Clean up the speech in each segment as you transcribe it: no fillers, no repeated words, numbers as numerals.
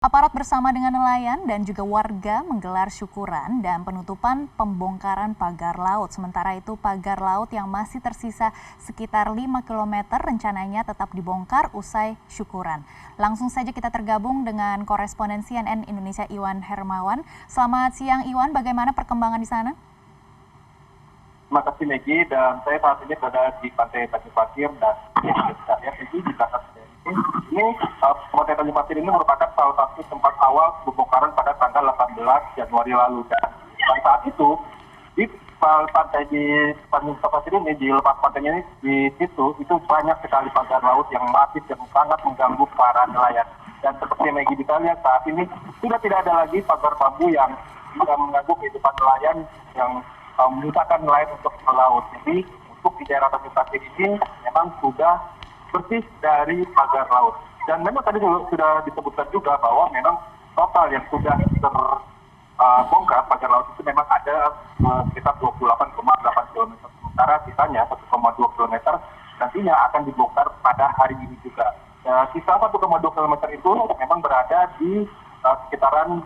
Aparat bersama dengan nelayan dan juga warga menggelar syukuran dan penutupan pembongkaran pagar laut. Sementara itu pagar laut yang masih tersisa sekitar 5 km rencananya tetap dibongkar usai syukuran. Langsung saja kita tergabung dengan koresponden CNN Indonesia Iwan Hermawan. Selamat siang Iwan, bagaimana perkembangan di sana? Terima kasih Maggie, dan saya saat ini berada di Pantai Tanjung Pasir dan di belakang ini Pantai Tanjung Pasir ini merupakan salah satu tempat awal pembongkaran pada tanggal 18 Januari lalu, dan pada saat itu di pantai di Tanjung Pasir ini, di lepas pantainya ini, di situ itu banyak sekali pagar laut yang masif dan sangat mengganggu para nelayan. Dan seperti Maggie bisa lihat saat ini sudah tidak ada lagi pagar bambu yang mengganggu kehidupan nelayan yang menyusahkan nelayan untuk melaut. Jadi untuk di daerah Tanjung Pasir ini memang sudah bersih dari pagar laut. Dan memang tadi sudah disebutkan juga bahwa memang total yang sudah terbongkar pagar laut itu memang ada sekitar 28,8 km. Sementara sisanya 1,2 km nantinya akan dibongkar pada hari ini juga. Sisa 1,2 km itu memang berada di sekitaran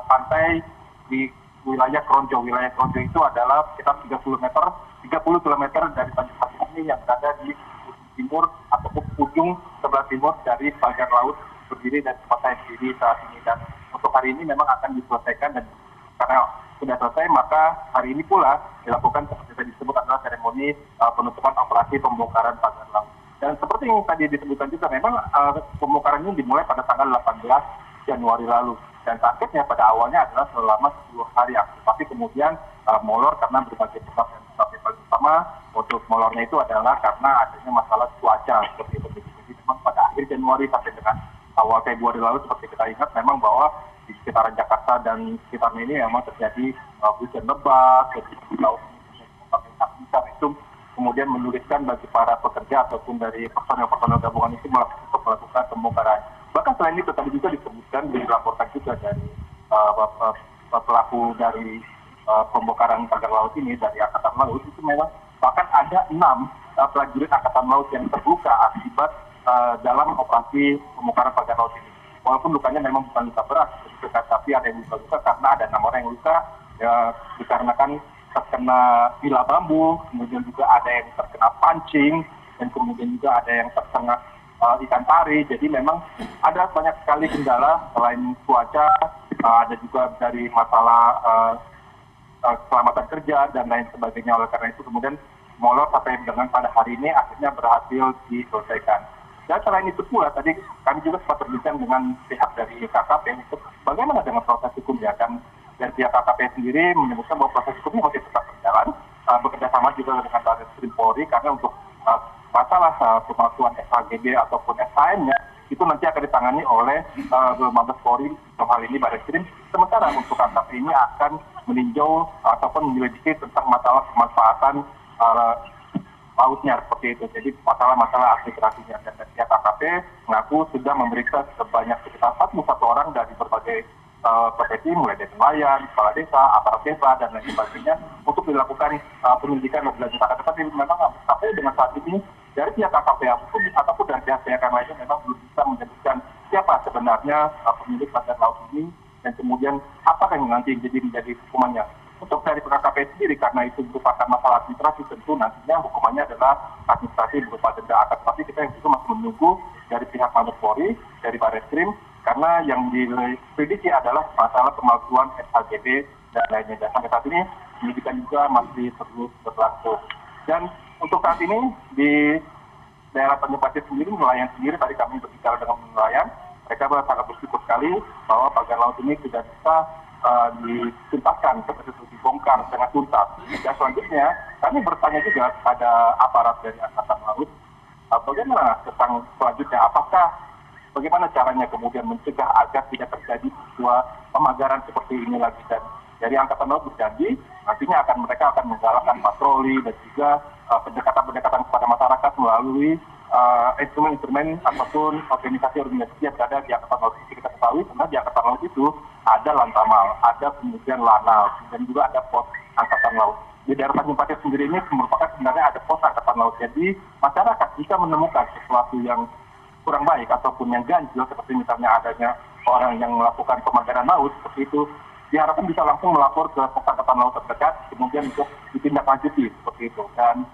pantai di wilayah Kronjo. Wilayah Kronjo itu adalah sekitar 30 km dari Tanjung Pasir ini yang berada di timur ataupun ujung sebelah timur dari pagar laut berdiri dan tempat saya berdiri saat ini. Dan untuk hari ini memang akan diselesaikan, dan karena sudah selesai maka hari ini pula dilakukan seperti tadi disebut adalah seremoni penutupan operasi pembongkaran pagar laut. Dan seperti yang tadi disebutkan juga memang pembongkaran ini dimulai pada tanggal 18 Januari lalu. Dan targetnya pada awalnya adalah selama 10 hari aktif, tapi kemudian molor karena berbagai sebab. Yang paling utama untuk molornya itu adalah karena adanya masalah cuaca seperti itu. Jadi memang pada akhir Januari sampai dengan awal Februari lalu, seperti kita ingat memang bahwa di sekitaran Jakarta dan sekitarnya ini memang terjadi hujan lebat, jadi laut besar itu kemudian menyulitkan bagi para pekerja ataupun dari personel gabungan itu melakukan pembongkaran. Bahkan selain itu tadi juga disebutkan, dilaporkan juga dari pelaku dari pembongkaran pagar laut ini dari Angkatan Laut, itu memang bahkan ada 6 prajurit Angkatan Laut yang terluka akibat dalam operasi pembongkaran pagar laut ini. Walaupun lukanya memang bukan luka berat, tapi ada yang luka karena ada 6 orang yang luka dikarenakan terkena bila bambu, kemudian juga ada yang terkena pancing, dan kemudian juga ada yang terkena ikan pari. Jadi memang ada banyak sekali kendala selain cuaca, ada juga dari masalah keselamatan kerja dan lain sebagainya. Oleh karena itu kemudian molor sampai dengan pada hari ini akhirnya berhasil diselesaikan. Dan selain itu pula tadi kami juga sempat berbincang dengan pihak dari KKP untuk bagaimana dengan proses hukumnya. Dan dari pihak KKP sendiri menyebutkan bahwa proses hukumnya masih tetap berjalan, bekerja sama juga dengan Barreskrim Polri, karena untuk masalah pemalsuan SHGB ataupun SHM-nya itu nanti akan ditangani oleh Mabes Polri, dalam hal ini Barreskrim. Sementara untuk KKP ini akan meninjau ataupun menyelidiki tentang masalah pemanfaatan lautnya seperti itu. Jadi masalah administrasinya. Dan pihak KKP mengaku sudah memeriksa sebanyak sekitar 41 orang dari berbagai profesi, mulai dari nelayan, kepala desa, aparat desa, dan lain sebagainya, untuk dilakukan penyelidikan lebih lanjut. Tetapi memang sampai dengan saat ini dari pihak KKP ataupun dari pihak yang lainnya memang belum bisa menyebutkan siapa sebenarnya pemilik pagar laut ini, dan kemudian apakah yang nanti menjadi hukumannya. Untuk dari KKP sendiri, karena itu merupakan masalah administrasi, tentu nantinya hukumannya adalah administrasi berupa denda. Tapi kita juga masih menunggu dari pihak Mabes Polri, dari Barreskrim, karena yang diprediksi adalah masalah pemalsuan SHGB dan lainnya. Dan sampai saat ini penyidikan juga masih terus berlangsung. Dan untuk saat ini di daerah Tanjung Pasir sendiri, nelayan sendiri, tadi kami berbicara dengan nelayan, mereka sangat bersyukur sekali bahwa pagar laut ini sudah bisa dituntaskan, seperti itu dibongkar dengan tuntas. Dan selanjutnya kami bertanya juga kepada aparat dari Angkatan Laut, bagaimana tentang selanjutnya, bagaimana caranya kemudian mencegah agar tidak terjadi sebuah pemagaran seperti ini lagi. Dan dari Angkatan Laut berjanji nantinya mereka akan menggalakkan patroli dan juga pendekatan kepada masyarakat melalui instrumen-instrumen ataupun organisasi yang berada di Angkatan Laut. Kita ketahui sebenarnya di Angkatan Laut itu ada Lantamal, ada kemudian Lanal, dan juga ada pos Angkatan Laut. Di daerah Tanjung Pasir sendiri ini merupakan sebenarnya ada pos Angkatan Laut. Jadi masyarakat jika menemukan sesuatu yang kurang baik ataupun yang ganjil, seperti misalnya adanya orang yang melakukan pelanggaran laut seperti itu, diharapkan bisa langsung melapor ke pos angkatan laut terdekat, kemudian untuk ditindaklanjuti seperti itu. Dan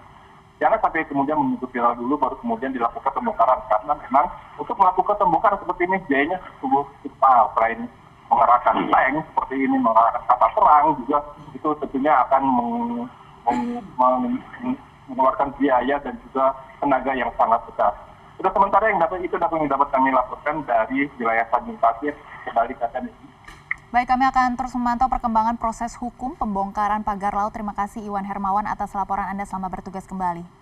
jangan sampai kemudian menunggu viral dulu baru kemudian dilakukan pembongkaran, karena memang untuk melakukan pembongkaran seperti ini biayanya cukup mahal. Selain mengerahkan tank seperti ini, mengerahkan kapal perang juga, itu tentunya akan mengeluarkan biaya dan juga tenaga yang sangat besar. Sudah sementara yang dapat kami laporkan dari wilayah Tanjung Pasir kembali ke Tanjung. Baik, kami akan terus memantau perkembangan proses hukum pembongkaran pagar laut. Terima kasih Iwan Hermawan atas laporan Anda, selamat bertugas kembali.